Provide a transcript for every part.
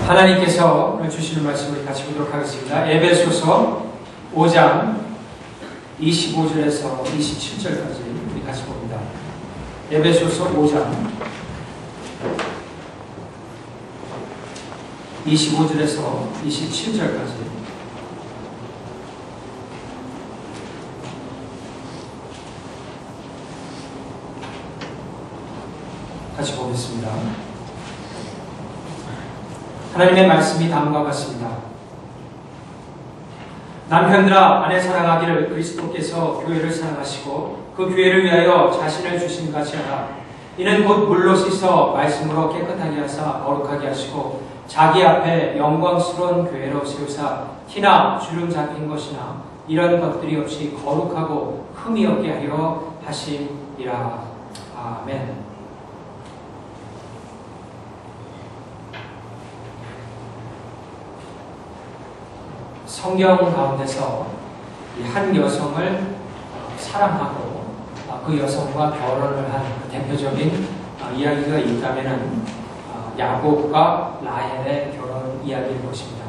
하나님께서 주시는 말씀을 같이 보도록 하겠습니다. 에베소서 5장 25절에서 27절까지 우리 같이 봅니다. 에베소서 5장 25절에서 27절까지 같이 보겠습니다. 하나님의 말씀이 다음과 같습니다. 남편들아, 아내 사랑하기를 그리스도께서 교회를 사랑하시고 그 교회를 위하여 자신을 주신 같이 하라. 이는 곧 물로 씻어 말씀으로 깨끗하게 하사 거룩하게 하시고 자기 앞에 영광스러운 교회로 세우사 티나 주름 잡힌 것이나 이런 것들이 없이 거룩하고 흠이 없게 하려 하심이라. 아멘. 성경 가운데서 한 여성을 사랑하고 그 여성과 결혼을 한 대표적인 이야기가 있다면 야곱과 라헬의 결혼 이야기일 것입니다.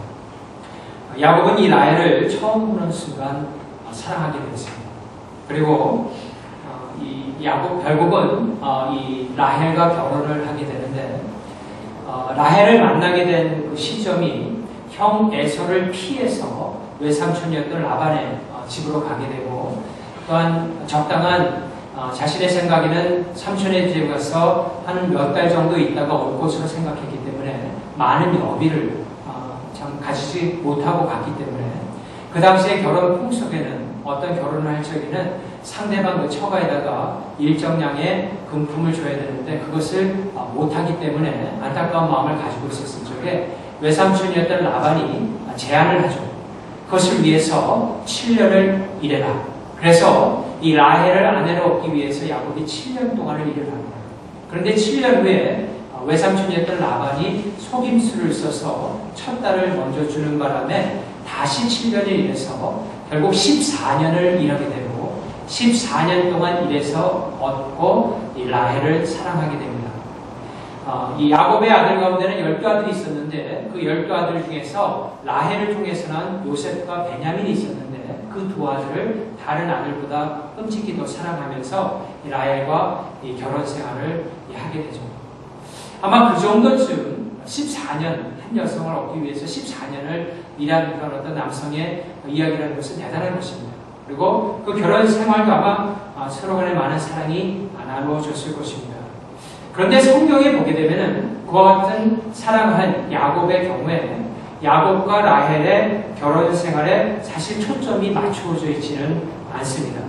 야곱은 이 라헬을 처음 보는 순간 사랑하게 됐습니다. 그리고 결국은 이 라헬과 결혼을 하게 되는데 라헬을 만나게 된 그 시점이 형 에서를 피해서 외삼촌이었던 라반의 집으로 가게 되고, 또한 적당한 자신의 생각에는 삼촌의 집에 가서 한 몇 달 정도 있다가 올 것으로 생각했기 때문에 많은 여비를 참 가지지 못하고 갔기 때문에 그 당시의 결혼 풍속에는 어떤 결혼을 할 적에는 상대방 그 처가에다가 일정량의 금품을 줘야 되는데 그것을 못하기 때문에 안타까운 마음을 가지고 있었을 적에 외삼촌이었던 라반이 제안을 하죠. 그것을 위해서 7년을 일해라. 그래서 이 라헬을 아내로 얻기 위해서 야곱이 7년 동안을 일을 합니다. 그런데 7년 후에 외삼촌이었던 라반이 속임수를 써서 첫 딸을 먼저 주는 바람에 다시 7년을 일해서 결국 14년을 일하게 되고 14년 동안 일해서 얻고 이 라헬을 사랑하게 됩니다. 이 야곱의 아들 가운데는 12아들이 있었는데 그 12아들 중에서 라헬을 통해서 난 요셉과 베냐민이 있었는데 그 두 아들을 다른 아들보다 끔찍히 더 사랑하면서 이 라헬과 이 결혼 생활을 하게 되죠. 아마 그 정도쯤 14년, 한 여성을 얻기 위해서 14년을 일하는 그런 어떤 남성의 이야기라는 것은 대단한 것입니다. 그리고 그 결혼 생활도 아마 서로 간에 많은 사랑이 나누어졌을 것입니다. 그런데 성경에 보게 되면은 그와 같은 사랑한 야곱의 경우에 야곱과 라헬의 결혼 생활에 사실 초점이 맞추어져 있지는 않습니다.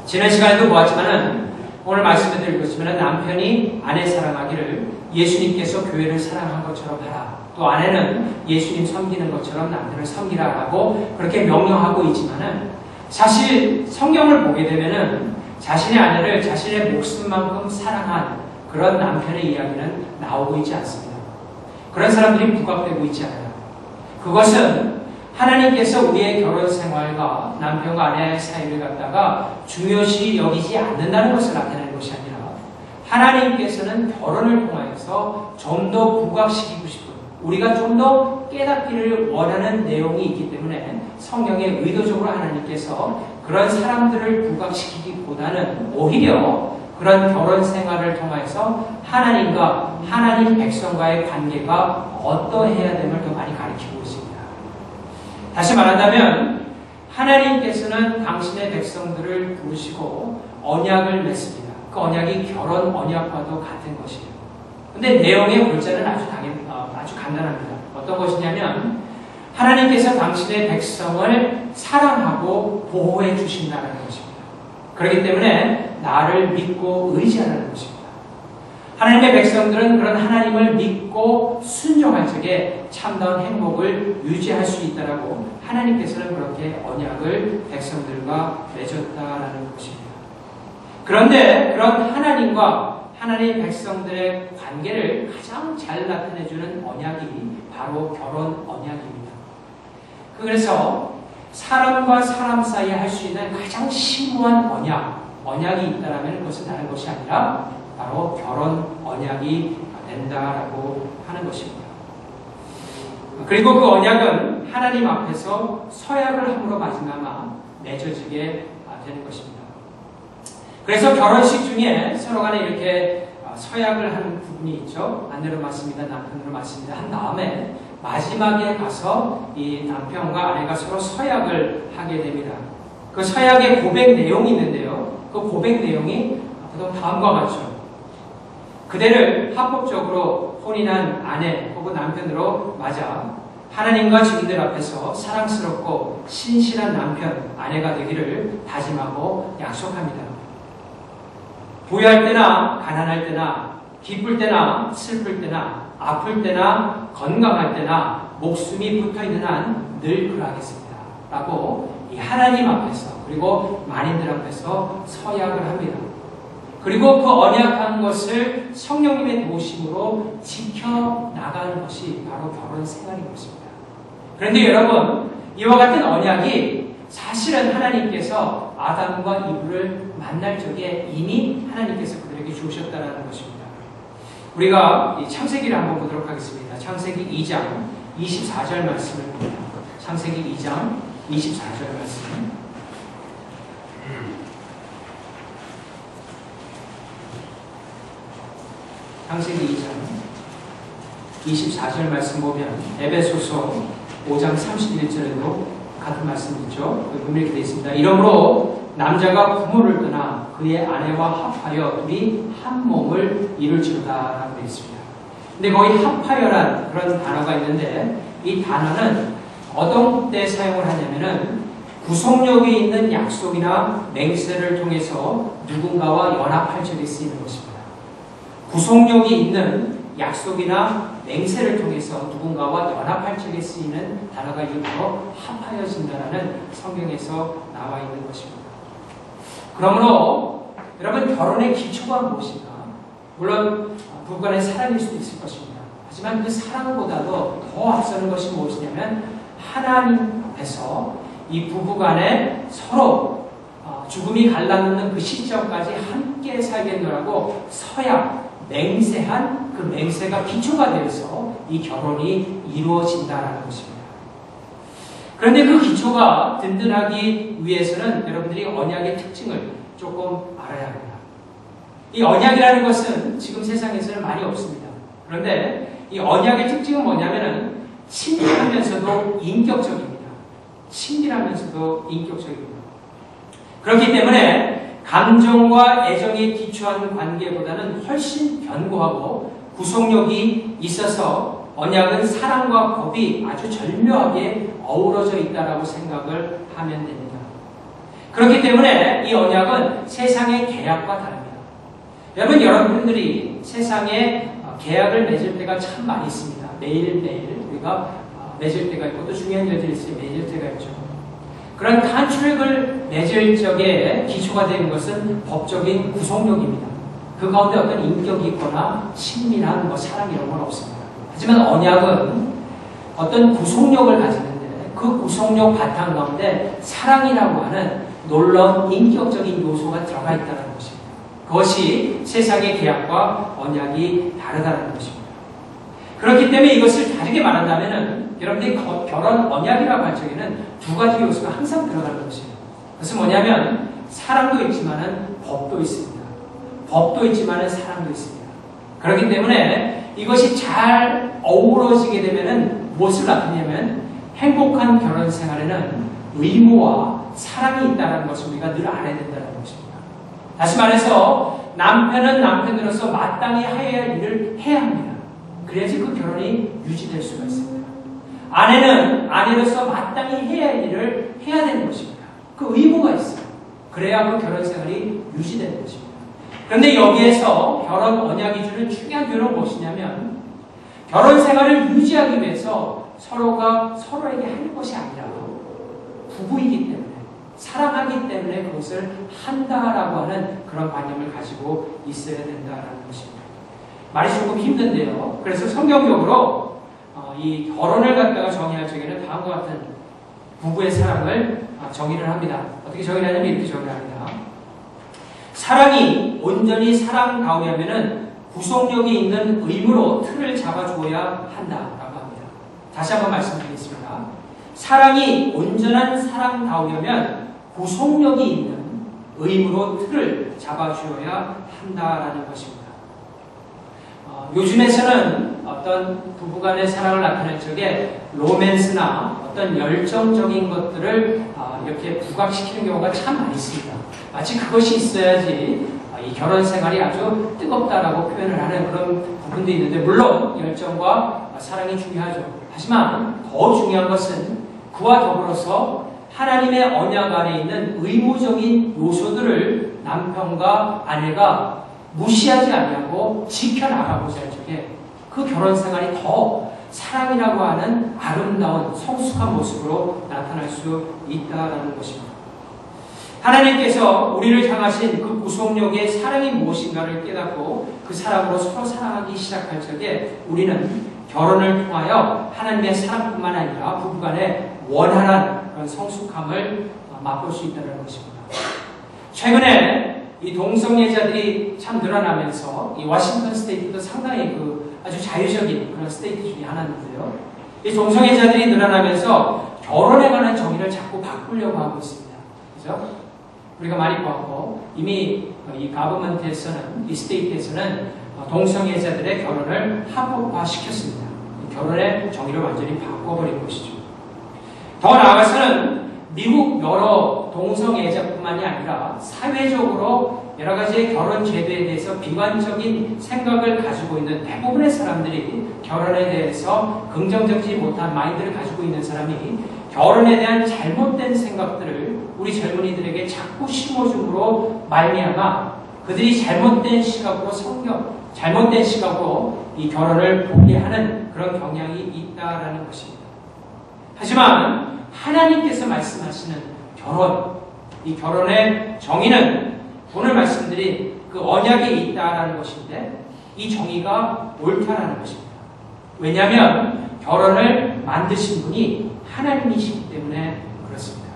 지난 시간에도 보았지만은 오늘 말씀을 드리고 있으면 남편이 아내 사랑하기를 예수님께서 교회를 사랑한 것처럼 하라. 또 아내는 예수님 섬기는 것처럼 남편을 섬기라 하고 그렇게 명령하고 있지만은 사실 성경을 보게 되면은 자신의 아내를 자신의 목숨만큼 사랑한 그런 남편의 이야기는 나오고 있지 않습니다. 그런 사람들이 부각되고 있지 않아요. 그것은 하나님께서 우리의 결혼 생활과 남편과 아내의 사이를 갖다가 중요시 여기지 않는다는 것을 나타내는 것이 아니라 하나님께서는 결혼을 통해서 좀 더 부각시키고 싶은 우리가 좀 더 깨닫기를 원하는 내용이 있기 때문에 성경에 의도적으로 하나님께서 그런 사람들을 부각시키기보다는 오히려 그런 결혼 생활을 통해서 하나님과 하나님 백성과의 관계가 어떠해야 됨을 더 많이 가르치고 있습니다. 다시 말한다면 하나님께서는 당신의 백성들을 부르시고 언약을 맺습니다. 그 언약이 결혼 언약과도 같은 것이에요. 그런데 내용의 골자는 아주 간단합니다. 어떤 것이냐면 하나님께서 당신의 백성을 사랑하고 보호해 주신다는 것입니다. 그렇기 때문에 나를 믿고 의지하라는 것입니다. 하나님의 백성들은 그런 하나님을 믿고 순종할 적에 참다운 행복을 유지할 수 있다라고 하나님께서는 그렇게 언약을 백성들과 맺었다라는 것입니다. 그런데 그런 하나님과 하나님 백성들의 관계를 가장 잘 나타내주는 언약이 바로 결혼 언약입니다. 그래서 사람과 사람 사이에 할 수 있는 가장 심오한 언약이 있다라면 그것은 다른 것이 아니라 바로 결혼 언약이 된다라고 하는 것입니다. 그리고 그 언약은 하나님 앞에서 서약을 함으로 마지막에 맺어지게 되는 것입니다. 그래서 결혼식 중에 서로 간에 이렇게 서약을 하는 부분이 있죠. 아내로 맞습니다. 남편으로 맞습니다. 한 다음에 마지막에 가서 이 남편과 아내가 서로 서약을 하게 됩니다. 그 서약의 고백 내용이 있는데요. 그 고백 내용이 보통 다음과 같죠. 그대를 합법적으로 혼인한 아내 혹은 남편으로 맞아 하나님과 증인들 앞에서 사랑스럽고 신실한 남편, 아내가 되기를 다짐하고 약속합니다. 부유할 때나 가난할 때나 기쁠 때나 슬플 때나 아플 때나 건강할 때나 목숨이 붙어있는 한 늘 그러하겠습니다. 라고 이 하나님 앞에서 그리고 만인들 앞에서 서약을 합니다. 그리고 그 언약한 것을 성령님의 도우심으로 지켜나가는 것이 바로 결혼 생활인 것입니다. 그런데 여러분, 이와 같은 언약이 사실은 하나님께서 아담과 이브를 만날 적에 이미 하나님께서 그들에게 주셨다는 것입니다. 우리가 이 창세기를 한번 보도록 하겠습니다. 창세기 2장 24절 말씀을 봅니다. 창세기 2장 24절 말씀. 창세기 2장 24절 말씀 보면 에베소서 5장 31절에도 같은 말씀이 있죠. 이렇게 되어 있습니다. 이러므로 남자가 부모를 떠나 그의 아내와 합하여 둘이 한 몸을 이룰지로다 라고 되어 있습니다. 근데 거기 합하여란 그런 단어가 있는데 이 단어는 어떤 때 사용을 하냐면은 구속력이 있는 약속이나 맹세를 통해서 누군가와 연합할 적에 쓰이는 것입니다. 구속력이 있는 약속이나 맹세를 통해서 누군가와 연합할 적에 쓰이는 단어가 이게 바로 합하여진다라는 성경에서 나와 있는 것입니다. 그러므로 여러분, 결혼의 기초가 무엇인가? 물론 부부간의 사랑일 수도 있을 것입니다. 하지만 그 사랑보다도 더 앞서는 것이 무엇이냐면 하나님 앞에서 이 부부간에 서로 죽음이 갈라놓는 그 시점까지 함께 살겠노라고 서약, 맹세한 그 맹세가 기초가 되어서 이 결혼이 이루어진다는 것입니다. 그런데 그 기초가 든든하기 위해서는 여러분들이 언약의 특징을 조금 알아야 합니다. 이 언약이라는 것은 지금 세상에서는 많이 없습니다. 그런데 이 언약의 특징은 뭐냐면은 친밀하면서도 인격적입니다. 친밀하면서도 인격적입니다. 그렇기 때문에 감정과 애정에 기초한 관계보다는 훨씬 견고하고 구속력이 있어서 언약은 사랑과 법이 아주 절묘하게 어우러져 있다라고 생각을 하면 됩니다. 그렇기 때문에 이 언약은 세상의 계약과 다릅니다. 여러분, 여러분들이 세상에 계약을 맺을 때가 참 많이 있습니다. 매일매일 우리가 맺을 때가 있고 또 중요한 일들이 있으면 맺을 때가 있죠. 그런 컨트랙을 맺을 적에 기초가 되는 것은 법적인 구속력입니다. 그 가운데 어떤 인격이 있거나 친밀한 사랑 이런 건 없습니다. 하지만 언약은 어떤 구속력을 가지는데 그 구속력 바탕 가운데 사랑이라고 하는 놀라운 인격적인 요소가 들어가 있다는 것입니다. 그것이 세상의 계약과 언약이 다르다는 것입니다. 그렇기 때문에 이것을 다르게 말한다면 여러분들이 결혼 언약이라고 할 적에는 두 가지 요소가 항상 들어가는 것이에요. 그것은 뭐냐면 사랑도 있지만은 법도 있습니다. 법도 있지만은 사랑도 있습니다. 그렇기 때문에 이것이 잘 어우러지게 되면은 무엇을 나타내냐면 행복한 결혼 생활에는 의무와 사랑이 있다는 것을 우리가 늘 알아야 된다는 것입니다. 다시 말해서 남편은 남편으로서 마땅히 해야 할 일을 해야 합니다. 그래야지 그 결혼이 유지될 수가 있습니다. 아내는 아내로서 마땅히 해야 할 일을 해야 되는 것입니다. 그 의무가 있어요. 그래야 그 결혼 생활이 유지되는 것입니다. 그런데 여기에서 결혼 언약이 주는 중요한 교훈은 무엇이냐면 결혼 생활을 유지하기 위해서 서로가 서로에게 할 것이 아니라 부부이기 때문에 사랑하기 때문에 그것을 한다라고 하는 그런 관념을 가지고 있어야 된다는 것입니다. 말이 조금 힘든데요. 그래서 성경적으로 이 결혼을 갖다가 정의할 적에는 다음과 같은 부부의 사랑을 정의를 합니다. 어떻게 정의를 하냐면 이렇게 정의를 합니다. 사랑이 온전히 사랑다우려면은 구속력이 있는 의무로 틀을 잡아주어야 한다라고 합니다. 다시 한번 말씀드리겠습니다. 사랑이 온전한 사랑다우려면 구속력이 있는 의무로 틀을 잡아주어야 한다라는 것입니다. 요즘에서는 어떤 부부간의 사랑을 나타낼 적에 로맨스나 어떤 열정적인 것들을 이렇게 부각시키는 경우가 참 많이 있습니다. 마치 그것이 있어야지 이 결혼 생활이 아주 뜨겁다라고 표현을 하는 그런 부분도 있는데, 물론 열정과 사랑이 중요하죠. 하지만 더 중요한 것은 그와 더불어서 하나님의 언약 안에 있는 의무적인 요소들을 남편과 아내가 무시하지 아니하고 지켜나가고자 할 적에 그 결혼 생활이 더 사랑이라고 하는 아름다운 성숙한 모습으로 나타날 수 있다는 것입니다. 하나님께서 우리를 향하신 그 구속력의 사랑이 무엇인가를 깨닫고 그 사랑으로 서로 사랑하기 시작할 적에 우리는 결혼을 통하여 하나님의 사랑뿐만 아니라 부부간의 원활한 그런 성숙함을 맛볼 수 있다는 것입니다. 최근에 이 동성애자들이 참 늘어나면서 이 워싱턴 스테이트도 상당히 아주 자유적인 그런 스테이트 중에 하나인데요. 이 동성애자들이 늘어나면서 결혼에 관한 정의를 자꾸 바꾸려고 하고 있습니다. 그죠? 우리가 많이 보았고, 이미 이 가버먼트에서는, 이 스테이트에서는 동성애자들의 결혼을 합법화시켰습니다. 결혼의 정의를 완전히 바꿔버린 것이죠. 더 나아가서는 미국 여러 동성애자뿐만이 아니라 사회적으로 여러 가지의 결혼 제도에 대해서 비관적인 생각을 가지고 있는 대부분의 사람들이, 결혼에 대해서 긍정적이지 못한 마인드를 가지고 있는 사람이 결혼에 대한 잘못된 생각들을 우리 젊은이들에게 자꾸 심어줌으로 말미암아 그들이 잘못된 시각으로 잘못된 시각으로 이 결혼을 보게 하는 그런 경향이 있다라는 것입니다. 하지만 하나님께서 말씀하시는 결혼, 이 결혼의 정의는 오늘 말씀드린 그 언약에 있다라는 것인데, 이 정의가 옳다라는 것입니다. 왜냐하면 결혼을 만드신 분이 하나님이시기 때문에 그렇습니다.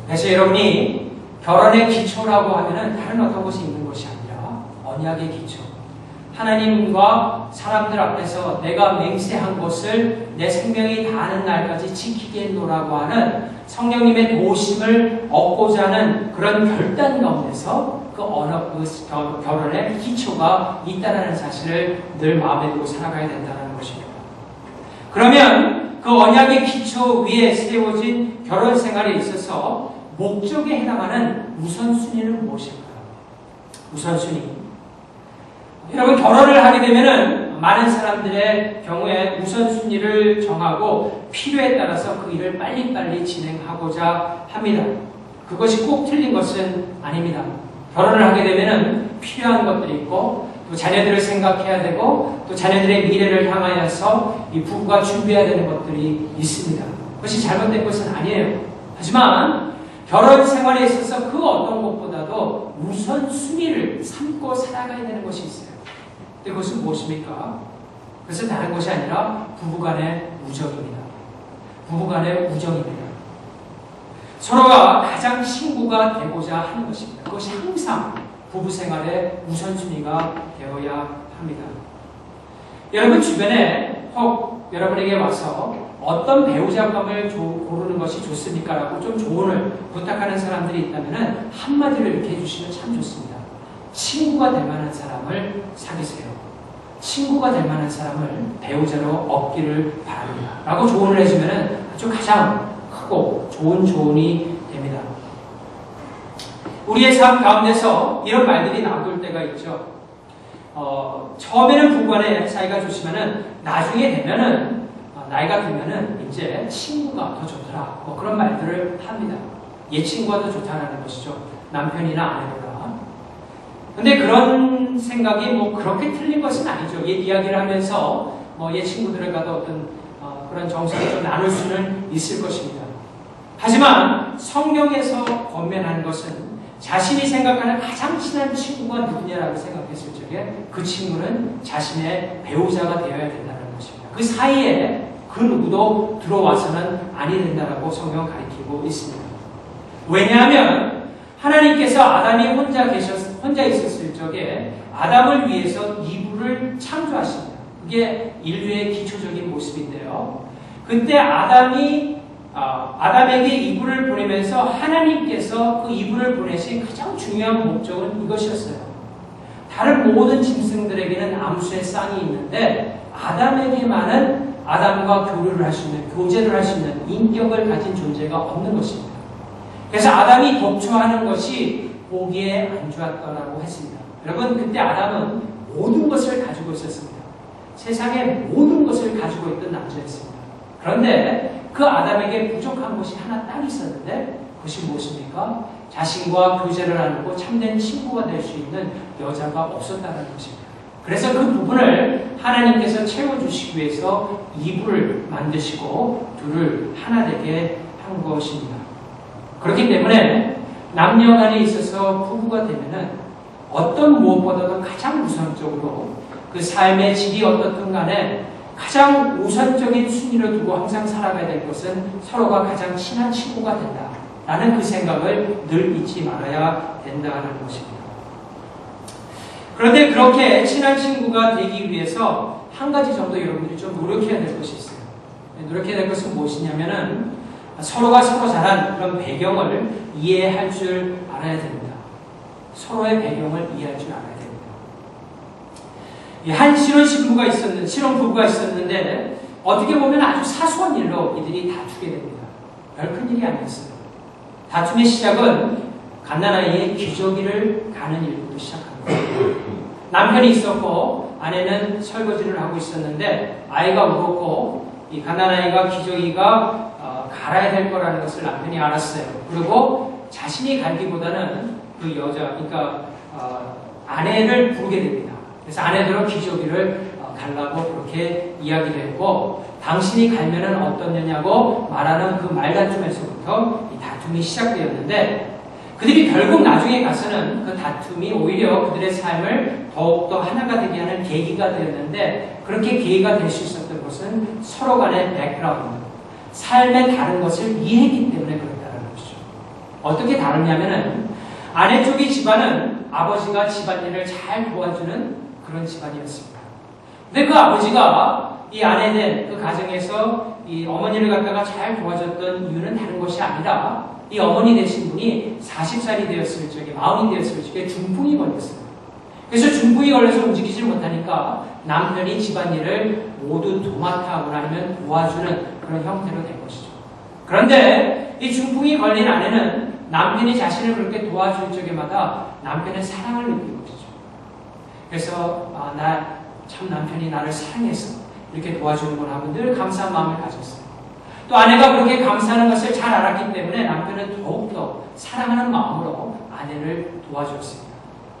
그래서 여러분이 결혼의 기초라고 하면은 다른 어떤 것이 있는 것이 아니라 언약의 기초, 하나님과 사람들 앞에서 내가 맹세한 것을 내 생명이 다하는 날까지 지키겠노라고 하는 성령님의 도우심을 얻고자 하는 그런 결단 가운데서 그 결혼의 기초가 있다는 사실을 늘 마음에 두고 살아가야 된다는 것입니다. 그러면 그 언약의 기초 위에 세워진 결혼 생활에 있어서 목적에 해당하는 우선순위는 무엇일까요? 우선순위. 여러분, 결혼을 하게 되면은 많은 사람들의 경우에 우선순위를 정하고 필요에 따라서 그 일을 빨리빨리 진행하고자 합니다. 그것이 꼭 틀린 것은 아닙니다. 결혼을 하게 되면은 필요한 것들이 있고, 또 자녀들을 생각해야 되고, 또 자녀들의 미래를 향하여서 이 부부가 준비해야 되는 것들이 있습니다. 그것이 잘못된 것은 아니에요. 하지만 결혼 생활에 있어서 그 어떤 것보다도 우선순위를 삼고 살아가야 되는 것이 있어요. 근데 그것은 무엇입니까? 그것은 다른 것이 아니라 부부간의 우정입니다. 부부간의 우정입니다. 서로가 가장 친구가 되고자 하는 것입니다. 그것이 항상 부부 생활의 우선순위가 되어야 합니다. 여러분 주변에 혹 여러분에게 와서 어떤 배우자감을 고르는 것이 좋습니까? 라고 좀 조언을 부탁하는 사람들이 있다면 한마디로 이렇게 해주시면 참 좋습니다. 친구가 될 만한 사람을 사귀세요. 친구가 될 만한 사람을 배우자로 얻기를 바랍니다. 라고 조언을 해주면 아주 가장 크고 좋은 조언이 됩니다. 우리의 삶 가운데서 이런 말들이 나올 때가 있죠. 처음에는 부부간의 사이가 좋지만은 나중에 되면은 나이가 들면은 이제 친구가 더 좋더라. 뭐 그런 말들을 합니다. 옛 친구가 더 좋다라는 것이죠. 남편이나 아내보다. 근데 그런 생각이 뭐 그렇게 틀린 것은 아니죠. 옛 이야기를 하면서 뭐 옛 친구들과도 어떤 그런 정서를 좀 나눌 수는 있을 것입니다. 하지만 성경에서 권면하는 것은 자신이 생각하는 가장 친한 친구가 누구냐라고 생각했을 적에 그 친구는 자신의 배우자가 되어야 된다는 것입니다. 그 사이에 그 누구도 들어와서는 아니 된다라고 성경은 가르치고 있습니다. 왜냐하면 하나님께서 아담이 혼자 있었을 적에 아담을 위해서 이브를 창조하십니다. 그게 인류의 기초적인 모습인데요. 그때 아담에게 이불을 보내면서 하나님께서 그 이불을 보내신 가장 중요한 목적은 이것이었어요. 다른 모든 짐승들에게는 암수의 쌍이 있는데 아담에게만은 아담과 교류를 할 수 있는, 교제를 할 수 있는 인격을 가진 존재가 없는 것입니다. 그래서 아담이 독초하는 것이 보기에 안 좋았다라고 했습니다. 여러분, 그때 아담은 모든 것을 가지고 있었습니다. 세상의 모든 것을 가지고 있던 남자였습니다. 그런데 그 아담에게 부족한 것이 하나 딱 있었는데 그것이 무엇입니까? 자신과 교제를 나누고 참된 친구가 될 수 있는 여자가 없었다는 것입니다. 그래서 그 부분을 하나님께서 채워주시기 위해서 이불을 만드시고 둘을 하나 되게 한 것입니다. 그렇기 때문에 남녀 간에 있어서 부부가 되면은 어떤 무엇보다도 가장 우선적으로 그 삶의 질이 어떻든 간에 가장 우선적인 순위를 두고 항상 살아가야 될 것은 서로가 가장 친한 친구가 된다라는 그 생각을 늘 잊지 말아야 된다는 것입니다. 그런데 그렇게 친한 친구가 되기 위해서 한 가지 정도 여러분들이 좀 노력해야 될 것이 있어요. 노력해야 될 것은 무엇이냐면은 서로가 서로 자란 그런 배경을 이해할 줄 알아야 됩니다. 서로의 배경을 이해할 줄 알아야 됩니다. 한 신혼부부가 있었는데 어떻게 보면 아주 사소한 일로 이들이 다투게 됩니다. 별큰 일이 아니었어요. 다툼의 시작은 갓난아이의 기저귀를 가는 일부터 시작합니다. 남편이 있었고 아내는 설거지를 하고 있었는데 아이가 울었고 이 갓난아이가 기저귀가 갈아야 될 거라는 것을 남편이 알았어요. 그리고 자신이 갈기보다는 그 여자, 그러니까 아내를 부르게 됩니다. 그래서 아내들은 기저귀를 갈라고 그렇게 이야기를 했고 당신이 갈면은 어떠냐고 말하는 그 말다툼에서부터 이 다툼이 시작되었는데 그들이 결국 나중에 가서는 그 다툼이 오히려 그들의 삶을 더욱더 하나가 되게 하는 계기가 되었는데 그렇게 계기가 될 수 있었던 것은 서로 간의 백그라운드, 삶의 다른 것을 이해했기 때문에 그렇다는 것이죠. 어떻게 다르냐면은 아내 쪽의 집안은 아버지가 집안일을 잘 도와주는 그런 집안이었습니다. 근데 그 아버지가 이 아내 된 그 가정에서 이 어머니를 갖다가 잘 도와줬던 이유는 다른 것이 아니라 이 어머니 되신 분이 40살이 되었을 적에, 40이 되었을 적에 중풍이 걸렸어요. 그래서 중풍이 걸려서 움직이지 못하니까 남편이 집안일을 모두 도맡아 하고 아니면 도와주는 그런 형태로 된 것이죠. 그런데 이 중풍이 걸린 아내는 남편이 자신을 그렇게 도와줄 적에마다 남편의 사랑을 느낀 것이죠. 그래서 참 남편이 나를 사랑해서 이렇게 도와주는구나 하고 늘 감사한 마음을 가졌어요. 또 아내가 그렇게 감사하는 것을 잘 알았기 때문에 남편은 더욱더 사랑하는 마음으로 아내를 도와주었습니다.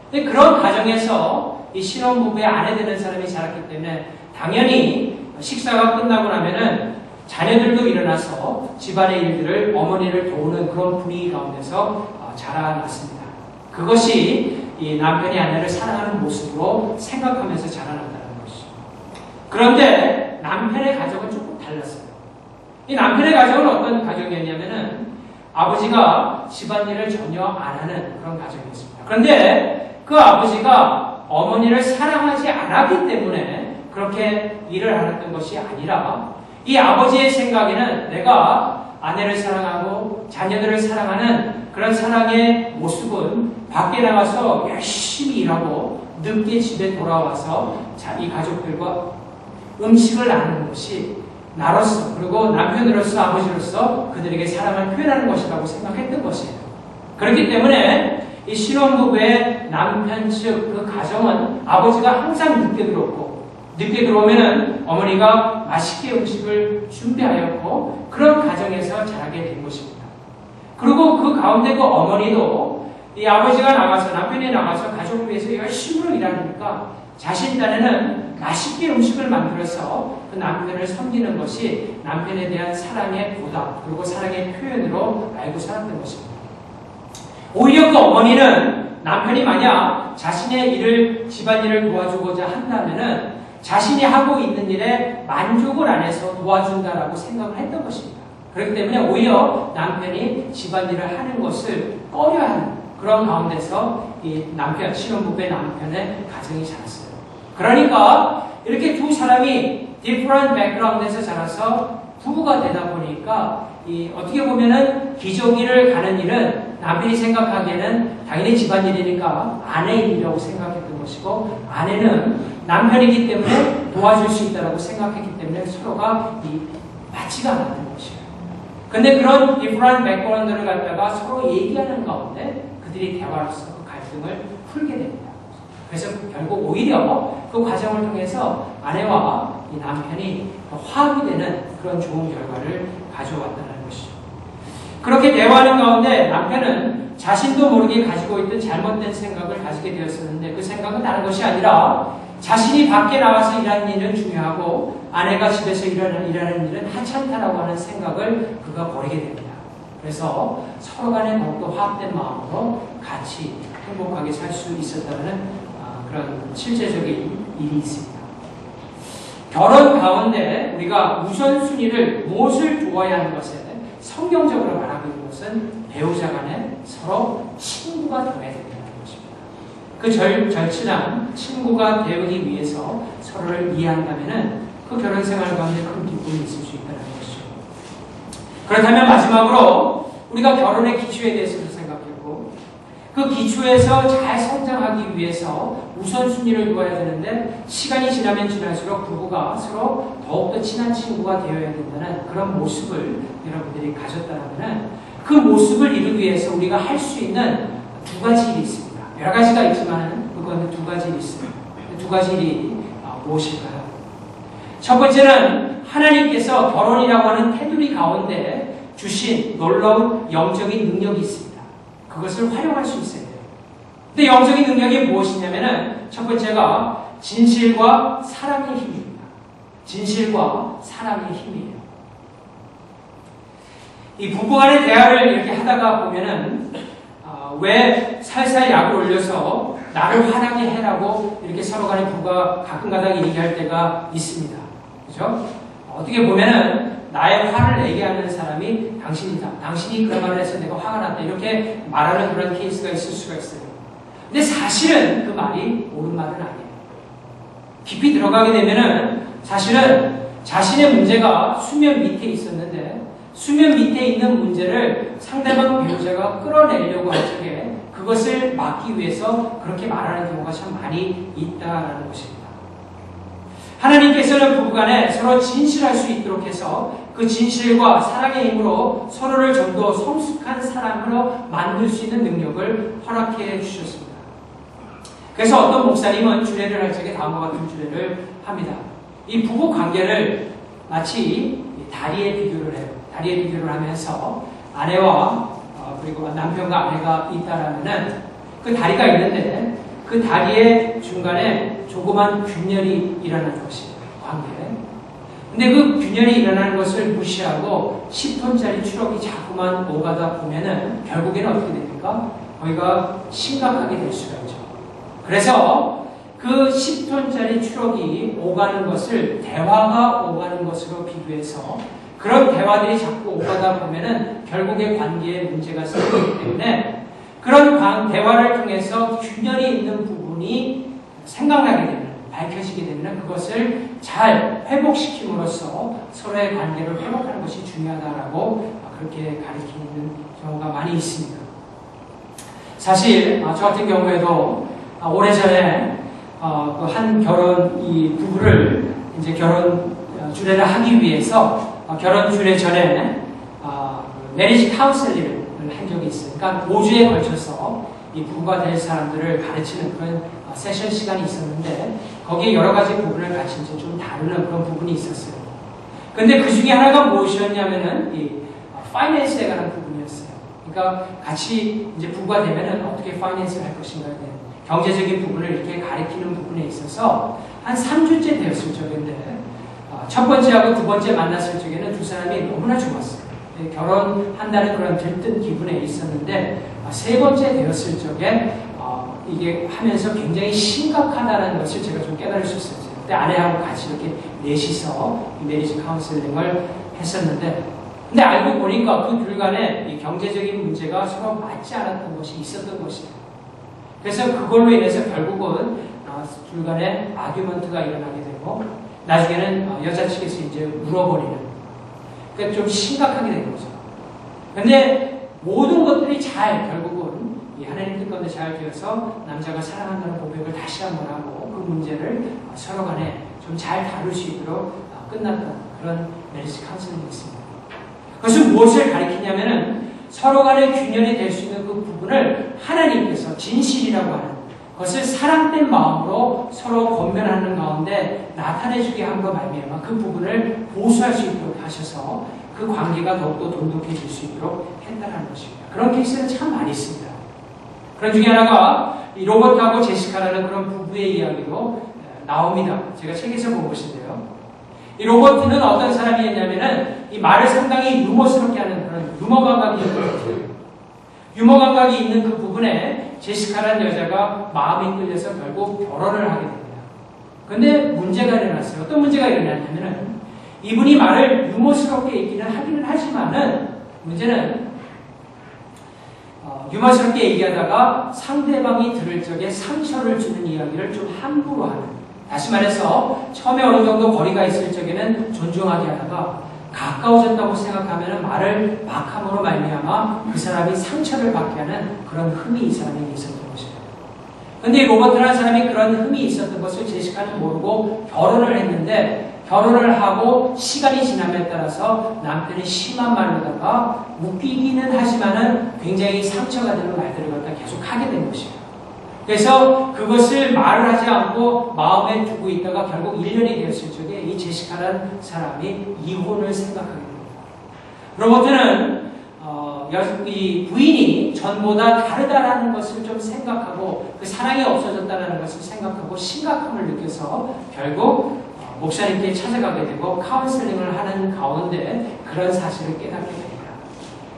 근데 그런 가정에서 이 신혼부부의 아내 되는 사람이 자랐기 때문에 당연히 식사가 끝나고 나면은 자녀들도 일어나서 집안의 일들을 어머니를 도우는 그런 분위기 가운데서 자라났습니다. 그것이 이 남편이 아내를 사랑하는 모습으로 생각하면서 자라났다는 것이죠. 그런데 남편의 가정은 조금 달랐어요. 이 남편의 가정은 어떤 가정이었냐면은 아버지가 집안일을 전혀 안 하는 그런 가정이었습니다. 그런데 그 아버지가 어머니를 사랑하지 않았기 때문에 그렇게 일을 안 했던 것이 아니라 이 아버지의 생각에는 내가 아내를 사랑하고 자녀들을 사랑하는 그런 사랑의 모습은 밖에 나가서 열심히 일하고 늦게 집에 돌아와서 이 가족들과 음식을 나누는 것이 나로서 그리고 남편으로서 아버지로서 그들에게 사랑을 표현하는 것이라고 생각했던 것이에요. 그렇기 때문에 이 신혼부부의 남편 측 그 가정은 아버지가 항상 늦게 들어오고 늦게 들어오면은 어머니가 맛있게 음식을 준비하였고 그런 가정에서 자라게 된 것입니다. 그리고 그 가운데 그 어머니도 이 아버지가 나가서 남편이 나가서 가족을 위해서 열심히 일하니까 자신 딴에는 맛있게 음식을 만들어서 그 남편을 섬기는 것이 남편에 대한 사랑의 보답 그리고 사랑의 표현으로 알고 살았던 것입니다. 오히려 그 어머니는 남편이 만약 자신의 집안일을 도와주고자 한다면은 자신이 하고 있는 일에 만족을 안 해서 도와준다라고 생각을 했던 것입니다. 그렇기 때문에 오히려 남편이 집안일을 하는 것을 꺼려하는 그런 가운데서 이 신혼부부의 남편의 가정이 자랐어요. 그러니까 이렇게 두 사람이 different background에서 자라서 부부가 되다 보니까 어떻게 보면은 기저귀를 가는 일은 남편이 생각하기에는 당연히 집안일이니까 아내의 일이라고 생각했던 것이고 아내는 남편이기 때문에 도와줄 수 있다고 생각했기 때문에 서로가 맞지가 않았던 것이에요. 근데 그런 different background를 갖다가 서로 얘기하는 가운데 그들이 대화로서 그 갈등을 풀게 됩니다. 그래서 결국 오히려 그 과정을 통해서 아내와 이 남편이 화합이 되는 그런 좋은 결과를 가져왔다는 것이죠. 그렇게 대화하는 가운데 남편은 자신도 모르게 가지고 있던 잘못된 생각을 가지게 되었었는데 그 생각은 다른 것이 아니라 자신이 밖에 나와서 일하는 일은 중요하고 아내가 집에서 일하는 일은 하찮다라고 하는 생각을 그가 버리게 됩니다. 그래서 서로 간에 더욱더 화합된 마음으로 같이 행복하게 살 수 있었다는 그런 실제적인 일이 있습니다. 결혼 가운데 우리가 우선순위를 무엇을 두어야 하는 것에 성경적으로 말하고 있는 것은 배우자 간에 서로 친구가 되어야 된다는 것입니다. 그 절친한 친구가 되기 위해서 서로를 이해한다면 그 결혼 생활 가운데 큰 기쁨이 있을 수 있다는 것이죠. 그렇다면 마지막으로 우리가 결혼의 기초에 대해서도 생각했고 그 기초에서 잘 성장하기 위해서 우선순위를 두어야 되는데 시간이 지나면 지날수록 부부가 서로 더욱더 친한 친구가 되어야 된다는 그런 모습을 여러분들이 가졌다면 그 모습을 이루기 위해서 우리가 할 수 있는 두 가지 일이 있습니다. 여러 가지가 있지만 그건 두 가지 일이 있습니다. 두 가지 일이 무엇일까요? 첫 번째는 하나님께서 결혼이라고 하는 테두리 가운데 주신 놀라운 영적인 능력이 있습니다. 그것을 활용할 수 있어야 돼요. 근데 영적인 능력이 무엇이냐면은 첫 번째가 진실과 사랑의 힘입니다. 진실과 사랑의 힘이에요. 이 부부간의 대화를 이렇게 하다가 보면은 왜 살살 약을 올려서 나를 화나게 해라고 이렇게 서로 간에 부부가 가끔가다 얘기할 때가 있습니다. 그죠? 어떻게 보면은 나의 화를 내게 하는 사람이 당신이다. 당신이 그런 말을 해서 내가 화가 났다. 이렇게 말하는 그런 케이스가 있을 수가 있어요. 근데 사실은 그 말이 옳은 말은 아니에요. 깊이 들어가게 되면은 사실은 자신의 문제가 수면 밑에 있었는데 수면 밑에 있는 문제를 상대방 배우자가 끌어내려고 할 적에 그것을 막기 위해서 그렇게 말하는 경우가 참 많이 있다라는 것입니다. 하나님께서는 부부간에 서로 진실할 수 있도록 해서 그 진실과 사랑의 힘으로 서로를 좀 더 성숙한 사람으로 만들 수 있는 능력을 허락해 주셨습니다. 그래서 어떤 목사님은 주례를 할 적에 다음과 같은 주례를 합니다. 이 부부 관계를 마치 다리에 비교를 해요. 다리에 비교를 하면서 아내와 그리고 남편과 아내가 있다라면은 그 다리가 있는데 그 다리의 중간에 조그만 균열이 일어나는 것이에요. 관계에. 근데 그 균열이 일어나는 것을 무시하고 10톤짜리 트럭이 자꾸만 오가다 보면은 결국에는 어떻게 됩니까? 거기가 심각하게 될 수가 있죠. 그래서 그 10톤짜리 트럭이 오가는 것을 대화가 오가는 것으로 비교해서 그런 대화들이 자꾸 오가다 보면은 결국에 관계에 문제가 생기기 때문에 그런 대화를 통해서 균열이 있는 부분이 생각나게 되는, 밝혀지게 되면 그것을 잘 회복시킴으로써 서로의 관계를 회복하는 것이 중요하다라고 그렇게 가르치는 경우가 많이 있습니다. 사실 저 같은 경우에도 오래전에 한 이 부부를 이제 결혼 주례를 하기 위해서 결혼 주례 전에 메리지 카운셀링을 한 적이 있어요. 그러니까 5주에 걸쳐서 이 부부가 될 사람들을 가르치는 그런 세션 시간이 있었는데 거기에 여러 가지 부분을 같이 이제 좀 다루는 그런 부분이 있었어요. 근데 그 중에 하나가 무엇이었냐면은 이 파이낸스에 관한 부분이었어요. 그러니까 같이 이제 부부가 되면은 어떻게 파이낸스를 할 것인가에 대한 경제적인 부분을 이렇게 가리키는 부분에 있어서 한 3주째 되었을 적인데 첫 번째하고 두 번째 만났을 적에는 두 사람이 너무나 좋았어요. 결혼한다는 그런 들뜬 기분에 있었는데 세 번째 되었을 적에 이게 하면서 굉장히 심각하다는 것을 제가 좀 깨달을 수 있었어요. 그때 아내하고 같이 이렇게 넷이서 메리지 카운셀링을 했었는데 근데 알고 보니까 그 둘 간에 이 경제적인 문제가 서로 맞지 않았던 것이 있었던 것이에요. 그래서 그걸로 인해서 결국은 둘 간에 아규먼트가 일어나게 되고 나중에는 여자 측에서 이제 물어버리는, 그러니까 좀 심각하게 된 거죠. 근데 모든 것들이 결국은 이 하나님 뜻가운데 잘 되어서 남자가 사랑한다는 고백을 다시 한번 하고 그 문제를 서로 간에 좀 잘 다룰 수 있도록 끝났던 그런 메리지 카운슬링이 있습니다. 그것은 무엇을 가리키냐면은 서로 간의 균형이 될 수 있는 그 부분을 하나님께서 진실이라고 하는 그것을 사랑된 마음으로 서로 권면하는 가운데 나타내주게 함으로 말미암아 그 부분을 보수할 수 있도록 하셔서 그 관계가 더욱더 돈독해질 수 있도록 했다는 것입니다. 그런 케이스는 참 많이 있습니다. 그런 중에 하나가 이 로버트하고 제시카라는 그런 부부의 이야기로 나옵니다. 제가 책에서 본 것인데요. 이 로버트는 어떤 사람이었냐면은 이 말을 상당히 유머스럽게 하는 그런 유머 감각이 있는 거죠. 유머 감각이 있는 그 부분에 제시카라는 여자가 마음이 끌려서 결국 결혼을 하게 됩니다. 근데 문제가 일어났어요. 어떤 문제가 일어났냐면은 이분이 말을 유머스럽게 하기는 하지만은 문제는 유머스럽게 얘기하다가 상대방이 들을 적에 상처를 주는 이야기를 좀 함부로 하는, 다시 말해서 처음에 어느 정도 거리가 있을 적에는 존중하게 하다가 가까워졌다고 생각하면 말을 막함으로 말미암아 그 사람이 상처를 받게 하는 그런 흠이 이 사람에게 있었던 것입니다. 그런데 로버트라는 사람이 그런 흠이 있었던 것을 제시카는 모르고 결혼을 했는데, 결혼을 하고 시간이 지남에 따라서 남편이 심한 말로다가 웃기기는 하지만은 굉장히 상처가 되는 말들을 갖다 계속 하게 된 것이에요. 그래서 그것을 말을 하지 않고 마음에 두고 있다가 결국 1년이 되었을 적에 이 제시카라는 사람이 이혼을 생각하게 됩니다. 로버트는 이 부인이 전보다 다르다라는 것을 좀 생각하고 그 사랑이 없어졌다는 것을 생각하고 심각함을 느껴서 결국 목사님께 찾아가게 되고 카운슬링을 하는 가운데 그런 사실을 깨닫게 됩니다.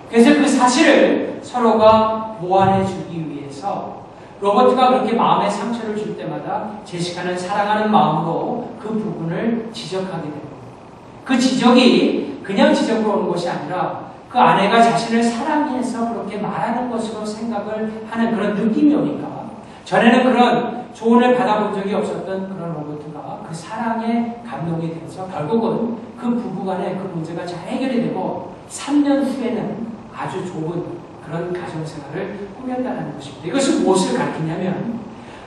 그래서 그 사실을 서로가 보완해 주기 위해서 로버트가 그렇게 마음에 상처를 줄 때마다 제시카는 사랑하는 마음으로 그 부분을 지적하게 됩니다. 그 지적이 그냥 지적으로 오는 것이 아니라 그 아내가 자신을 사랑해서 그렇게 말하는 것으로 생각을 하는 그런 느낌이 오니까, 전에는 그런 조언을 받아본 적이 없었던 그런 로버트가 그 사랑에 감동이 되어서 결국은 그 부부간의 그 문제가 잘 해결이 되고 3년 후에는 아주 좋은 그런 가정생활을 꾸몄다는 것입니다. 이것은 무엇을 가르치냐면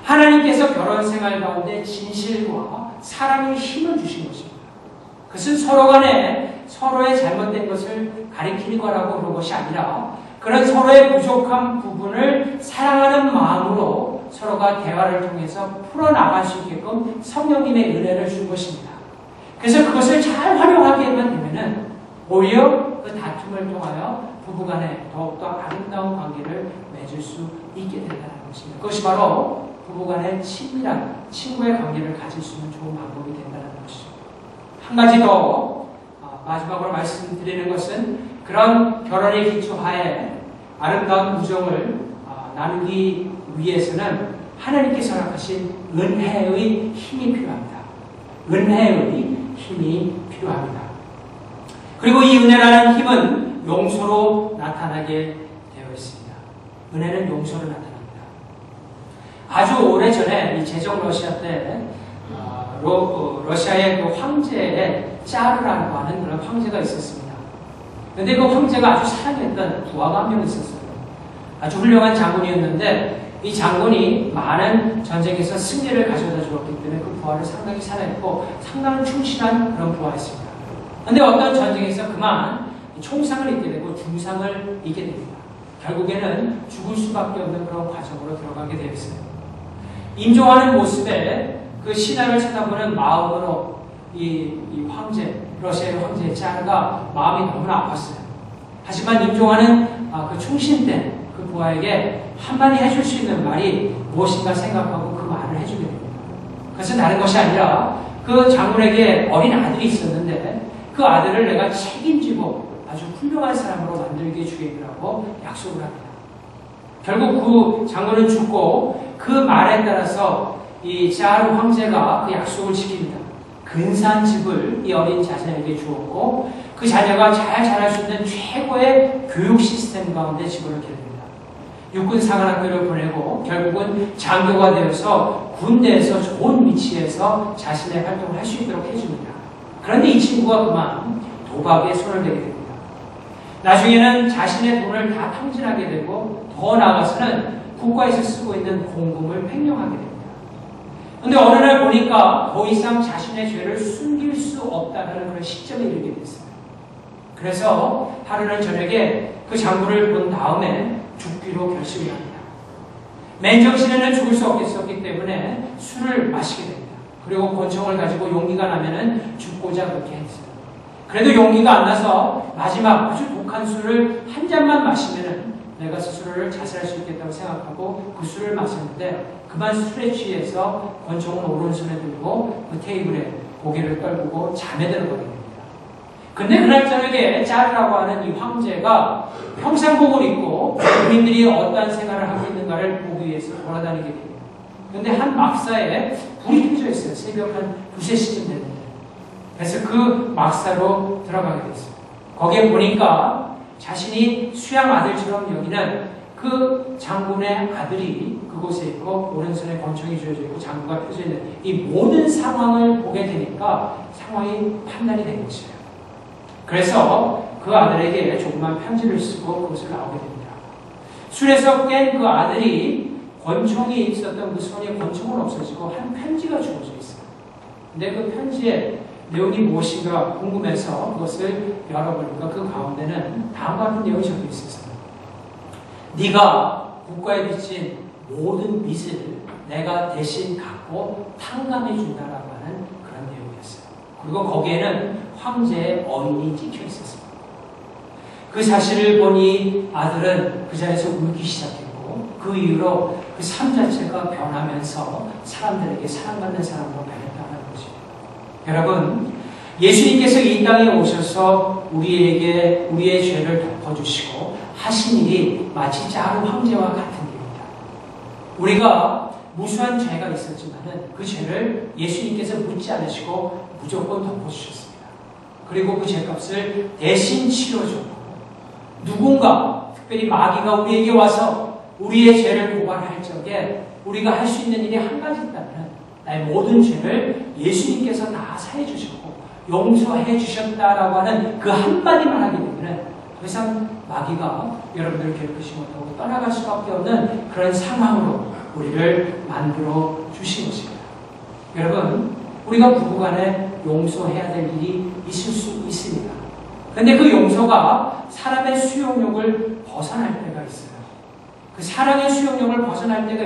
하나님께서 결혼생활 가운데 진실과 사랑의 힘을 주신 것입니다. 그것은 서로 간에 서로의 잘못된 것을 가리키는 거라고 그런 것이 아니라 그런 서로의 부족한 부분을 사랑하는 마음으로 서로가 대화를 통해서 풀어나갈 수 있게끔 성령님의 은혜를 준 것입니다. 그래서 그것을 잘 활용하게만 되면은 오히려 그 다툼을 통하여 부부간에 더욱더 아름다운 관계를 맺을 수 있게 된다는 것입니다. 그것이 바로 부부간의 친밀한 친구의 관계를 가질 수 있는 좋은 방법이 된다는 것이죠. 한 가지 더 마지막으로 말씀드리는 것은 그런 결혼의 기초하에 아름다운 우정을 나누기 위해서는 하나님께서 허락하신 은혜의 힘이 필요합니다. 은혜의 힘이 필요합니다. 그리고 이 은혜라는 힘은 용서로 나타나게 되어 있습니다. 은혜는 용서로 나타납니다. 아주 오래전에 이 제정 러시아 때 러시아의 그 황제의 짜르라고 하는 그런 황제가 있었습니다. 그런데 그 황제가 아주 사랑했던 부하가 한 명 있었어요. 아주 훌륭한 장군이었는데 이 장군이 많은 전쟁에서 승리를 가져다 주었기 때문에 그 부하를 상당히 사랑했고 상당히 충실한 그런 부하였습니다. 그런데 어떤 전쟁에서 그만 총상을 입게 되고 중상을 입게 됩니다. 결국에는 죽을 수밖에 없는 그런 과정으로 들어가게 되었어요. 임종하는 모습에 그 신하를 쳐다보는 마음으로 이 황제, 러시아의 황제 짜르가 마음이 너무나 아팠어요. 하지만 임종하는 그 충신된 그 부하에게 한마디 해줄 수 있는 말이 무엇인가 생각하고 그 말을 해주게 됩니다. 그것은 다른 것이 아니라 그 장군에게 어린 아들이 있었는데 그 아들을 내가 책임지고 아주 훌륭한 사람으로 만들게 주겠다고 약속을 합니다. 결국 그 장군은 죽고 그 말에 따라서 이 짜르 황제가 그 약속을 지킵니다. 근사한 집을 이 어린 자녀에게 주었고 그 자녀가 잘 자랄 수 있는 최고의 교육 시스템 가운데 집어넣게 됩니다. 육군 사관학교를 보내고 결국은 장교가 되어서 군대에서 좋은 위치에서 자신의 활동을 할 수 있도록 해줍니다. 그런데 이 친구가 그만 도박에 손을 대게 됩니다. 나중에는 자신의 돈을 다 탕진하게 되고 더 나아가서는 국가에서 쓰고 있는 공금을 횡령하게 됩니다. 그런데 어느 날 보니까 더 이상 자신의 죄를 숨길 수 없다는 그런 시점에 이르게 됐어요. 그래서 하루는 저녁에 그 장부를 본 다음에 죽기로 결심을 합니다. 맨정신에는 죽을 수 없겠었기 때문에 술을 마시게 됩니다. 그리고 권총을 가지고 용기가 나면은 죽고자 그렇게 했어요. 그래도 용기가 안 나서 마지막 아주 독한 술을 한 잔만 마시면은 내가 스스로를 자살할 수 있겠다고 생각하고 그 술을 마셨는데 그만 술에 취해서 권총을 오른손에 들고 그 테이블에 고개를 떨구고 잠에 들어버리게 됩니다. 근데 그날 저녁에 짜르라고 하는 이 황제가 평상복을 입고 국민들이 어떠한 생활을 하고 있는가를 보기 위해서 돌아다니게 됩니다. 근데 한 막사에 불이 켜져 있어요. 새벽 한 2~3시쯤 됐는데. 그래서 그 막사로 들어가게 됐어요. 거기에 보니까 자신이 수양 아들처럼 여기는 그 장군의 아들이 그곳에 있고 오른손에 권총이 쥐어져 있고 장구가 펴져 있는 이 모든 상황을 보게 되니까 상황이 판단이 된 것이에요. 그래서 그 아들에게 조그만 편지를 쓰고 그것을 나오게 됩니다. 술에서 깬 그 아들이 권총이 있었던 그 손에 권총은 없어지고 한 편지가 주어져 있어요. 근데 그 편지에 내용이 무엇인가 궁금해서 그것을 열어보니까 그 가운데는 다음과 같은 내용이 적혀 있었어요. 네가 국가에 빚진 모든 빚을 내가 대신 갚고 탕감해 준다라고 하는 그런 내용이었어요. 그리고 거기에는 황제의 어인이 찍혀 있었습니다. 그 사실을 보니 아들은 그 자리에서 울기 시작했고 그 이후로 그 삶 자체가 변하면서 사람들에게 사랑받는 사람으로 변했다는 것입니다. 여러분, 예수님께서 이 땅에 오셔서 우리에게 우리의 죄를 덮어주시고 하신 일이 마치 짜루 황제와 같은 일입니다. 우리가 무수한 죄가 있었지만은 그 죄를 예수님께서 묻지 않으시고 무조건 덮어주셨습니다. 그리고 그 죄값을 대신 치러줬고 누군가 특별히 마귀가 우리에게 와서 우리의 죄를 고발할 적에 우리가 할 수 있는 일이 한 가지 있다면 나의 모든 죄를 예수님께서 다 사해 주셨고 용서해 주셨다라고 하는 그 한마디만 하게 되면 더 이상 마귀가 여러분들을 괴롭히지 못하고 떠나갈 수밖에 없는 그런 상황으로 우리를 만들어 주신 것입니다. 여러분, 우리가 부부간에 용서해야 될 일이 있을 수 있습니다. 그런데 그 용서가 사람의 수용력을 벗어날 때가 있어요. 그 사랑의 수용력을 벗어날 때가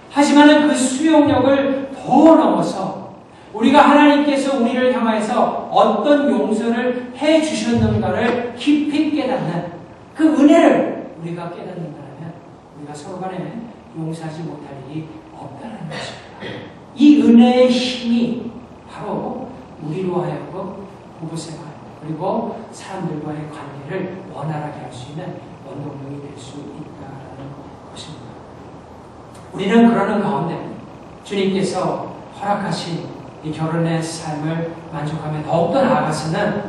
하지만은 그 수용력을 더 넘어서 우리가 하나님께서 우리를 향해서 어떤 용서를 해 주셨는가를 깊이 깨닫는 그 은혜를 우리가 깨닫는다면 우리가 서로 간에 용서하지 못할 일이 없다는 것입니다. 이 은혜의 힘이 바로 우리로 하여금 부부생활 그리고 사람들과의 관계를 원활하게 할 수 있는 원동력이 될 수 있다는 것입니다. 우리는 그러는 가운데 주님께서 허락하신 이 결혼의 삶을 만족하며 더욱더 나아가서는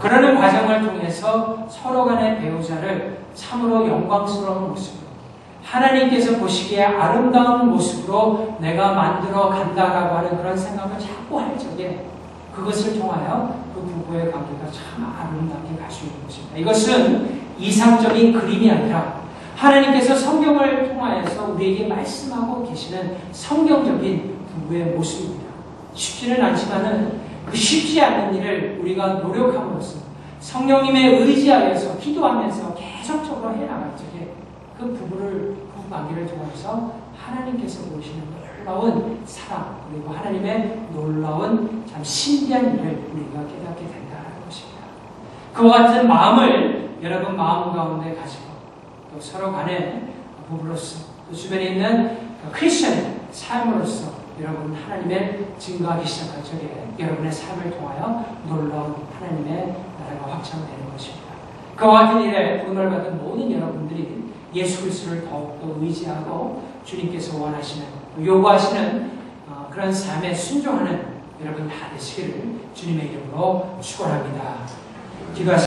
그러는 과정을 통해서 서로 간의 배우자를 참으로 영광스러운 모습으로 하나님께서 보시기에 아름다운 모습으로 내가 만들어 간다라고 하는 그런 생각을 자꾸 할 적에 그것을 통하여 그 부부의 관계가 참 아름답게 갈 수 있는 것입니다. 이것은 이상적인 그림이 아니라 하나님께서 성경을 통하여서 우리에게 말씀하고 계시는 성경적인 부부의 모습입니다. 쉽지는 않지만은 그 쉽지 않은 일을 우리가 노력함으로써 성령님의 의지하여서 기도하면서 계속적으로 해나갈 적에 그 부부 관계를 통해서 하나님께서 보시는 놀라운 사랑 그리고 하나님의 놀라운 참 신비한 일을 우리가 깨닫게 된다는 것입니다. 그와 같은 마음을 여러분 마음 가운데 가지고 또 서로 간에 부부로서 또 주변에 있는 크리스천 삶으로서 여러분 하나님의 증거하기 시작할 적에 여러분의 삶을 통하여 놀라운 하나님의 나라가 확장되는 것입니다. 그와 같은 일에 부름을 받은 모든 여러분들이 예수 그리스도를 더욱더 의지하고 주님께서 원하시는 요구하시는 그런 삶에 순종하는 여러분 다 되시기를 주님의 이름으로 축원합니다. 기도하시겠습니다.